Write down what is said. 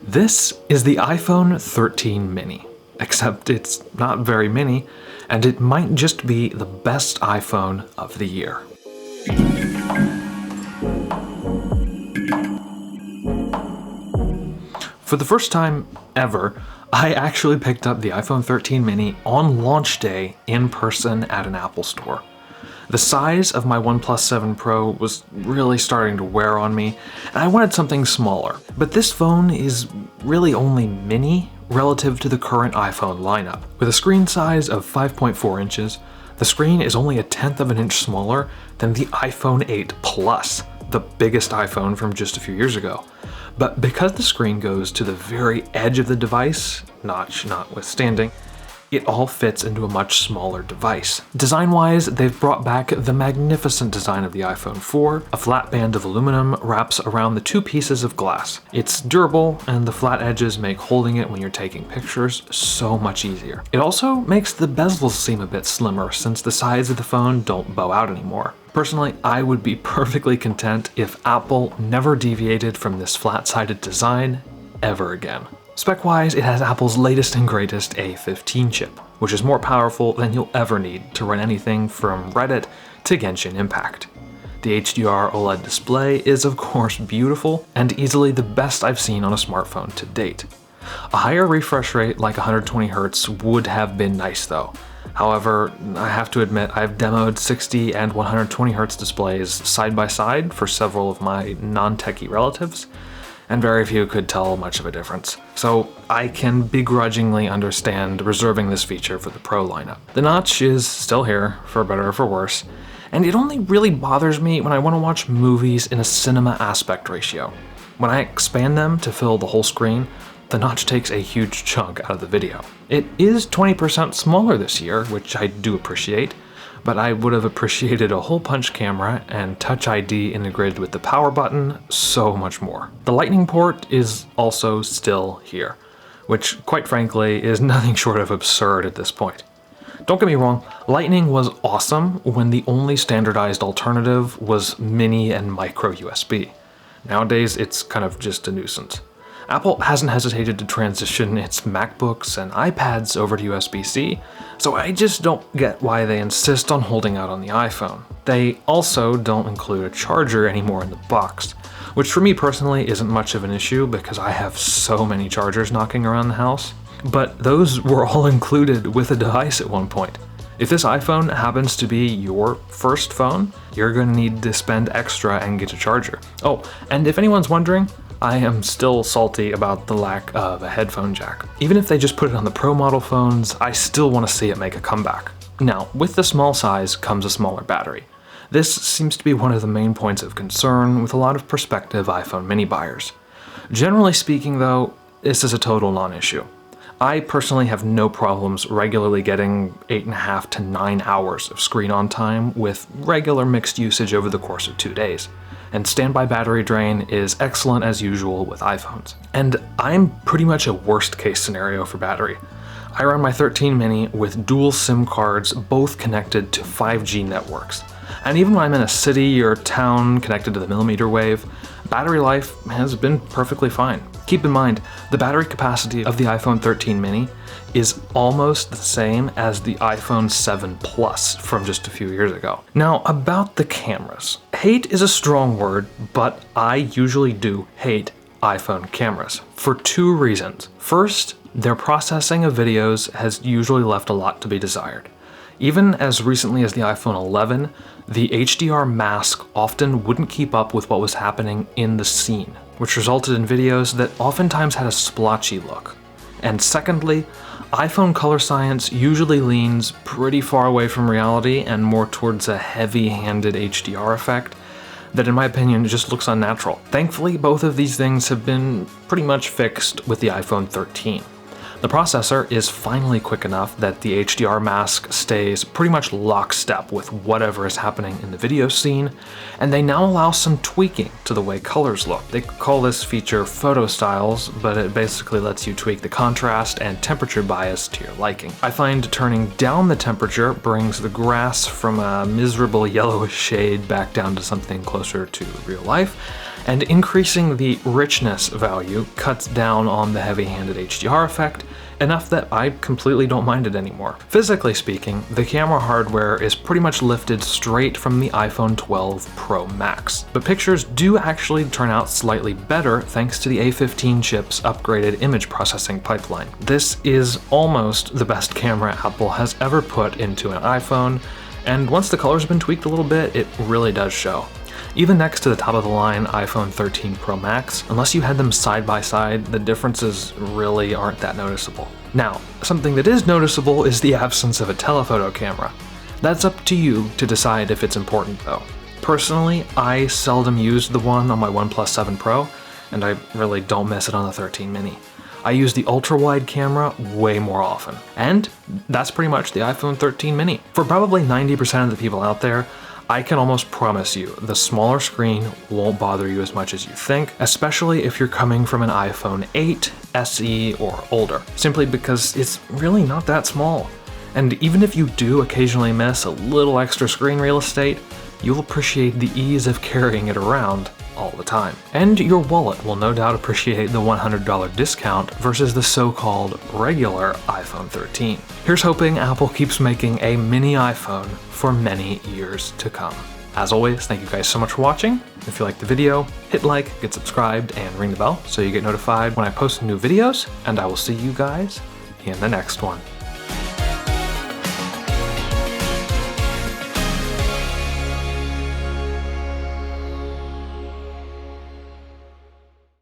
This is the iPhone 13 mini, except it's not very mini, and it might just be the best iPhone of the year. For the first time ever, I actually picked up the iPhone 13 mini on launch day in person at an Apple store. The size of my OnePlus 7 Pro was really starting to wear on me, and I wanted something smaller. But this phone is really only mini relative to the current iPhone lineup. With a screen size of 5.4 inches, the screen is only 1/10 of an inch smaller than the iPhone 8 Plus, the biggest iPhone from just a few years ago. But because the screen goes to the very edge of the device, notch notwithstanding, it all fits into a much smaller device. Design-wise, they've brought back the magnificent design of the iPhone 4. A flat band of aluminum wraps around the two pieces of glass. It's durable, and the flat edges make holding it when you're taking pictures so much easier. It also makes the bezels seem a bit slimmer since the sides of the phone don't bow out anymore. Personally, I would be perfectly content if Apple never deviated from this flat-sided design ever again. Spec-wise, it has Apple's latest and greatest A15 chip, which is more powerful than you'll ever need to run anything from Reddit to Genshin Impact. The HDR OLED display is of course beautiful and easily the best I've seen on a smartphone to date. A higher refresh rate like 120Hz would have been nice though. However, I have to admit I've demoed 60 and 120Hz displays side by side for several of my non-techie relatives, and very few could tell much of a difference. So I can begrudgingly understand reserving this feature for the Pro lineup. The notch is still here, for better or for worse, and it only really bothers me when I want to watch movies in a cinema aspect ratio. When I expand them to fill the whole screen, the notch takes a huge chunk out of the video. It is 20% smaller this year, which I do appreciate, but I would have appreciated a hole punch camera and Touch ID integrated with the power button so much more. The Lightning port is also still here, which quite frankly is nothing short of absurd at this point. Don't get me wrong, Lightning was awesome when the only standardized alternative was mini and micro USB. Nowadays it's kind of just a nuisance. Apple hasn't hesitated to transition its MacBooks and iPads over to USB-C, so I just don't get why they insist on holding out on the iPhone. They also don't include a charger anymore in the box, which for me personally isn't much of an issue because I have so many chargers knocking around the house. But those were all included with a device at one point. If this iPhone happens to be your first phone, you're going to need to spend extra and get a charger. Oh, and if anyone's wondering, I am still salty about the lack of a headphone jack. Even if they just put it on the Pro model phones, I still want to see it make a comeback. Now, with the small size comes a smaller battery. This seems to be one of the main points of concern with a lot of prospective iPhone mini buyers. Generally speaking though, this is a total non-issue. I personally have no problems regularly getting 8.5 to 9 hours of screen on time with regular mixed usage over the course of 2 days. And standby battery drain is excellent as usual with iPhones. And I'm pretty much a worst case scenario for battery. I run my 13 mini with dual SIM cards both connected to 5G networks. And even when I'm in a city or town connected to the millimeter wave, battery life has been perfectly fine. Keep in mind, the battery capacity of the iPhone 13 mini is almost the same as the iPhone 7 Plus from just a few years ago. Now, about the cameras. Hate is a strong word, but I usually do hate iPhone cameras for two reasons. First, their processing of videos has usually left a lot to be desired. Even as recently as the iPhone 11, the HDR mask often wouldn't keep up with what was happening in the scene, which resulted in videos that oftentimes had a splotchy look. And secondly, iPhone color science usually leans pretty far away from reality and more towards a heavy-handed HDR effect that in my opinion just looks unnatural. Thankfully, both of these things have been pretty much fixed with the iPhone 13. The processor is finally quick enough that the HDR mask stays pretty much lockstep with whatever is happening in the video scene, and they now allow some tweaking to the way colors look. They call this feature photo styles, but it basically lets you tweak the contrast and temperature bias to your liking. I find turning down the temperature brings the grass from a miserable yellowish shade back down to something closer to real life, and increasing the richness value cuts down on the heavy-handed HDR effect, enough that I completely don't mind it anymore. Physically speaking, the camera hardware is pretty much lifted straight from the iPhone 12 Pro Max, but pictures do actually turn out slightly better thanks to the A15 chip's upgraded image processing pipeline. This is almost the best camera Apple has ever put into an iPhone, and once the color's been tweaked a little bit, it really does show. Even next to the top-of-the-line iPhone 13 Pro Max, unless you had them side by side, the differences really aren't that noticeable. Now, something that is noticeable is the absence of a telephoto camera. That's up to you to decide if it's important though. Personally, I seldom used the one on my OnePlus 7 Pro, and I really don't miss it on the 13 mini. I use the ultra-wide camera way more often. And that's pretty much the iPhone 13 mini. For probably 90% of the people out there, I can almost promise you the smaller screen won't bother you as much as you think, especially if you're coming from an iPhone 8, SE, or older, simply because it's really not that small. And even if you do occasionally miss a little extra screen real estate, you'll appreciate the ease of carrying it around all the time. And your wallet will no doubt appreciate the $100 discount versus the so-called regular iPhone 13. Here's hoping Apple keeps making a mini iPhone for many years to come. As always, thank you guys so much for watching. If you liked the video, hit like, get subscribed, and ring the bell so you get notified when I post new videos, and I will see you guys in the next one.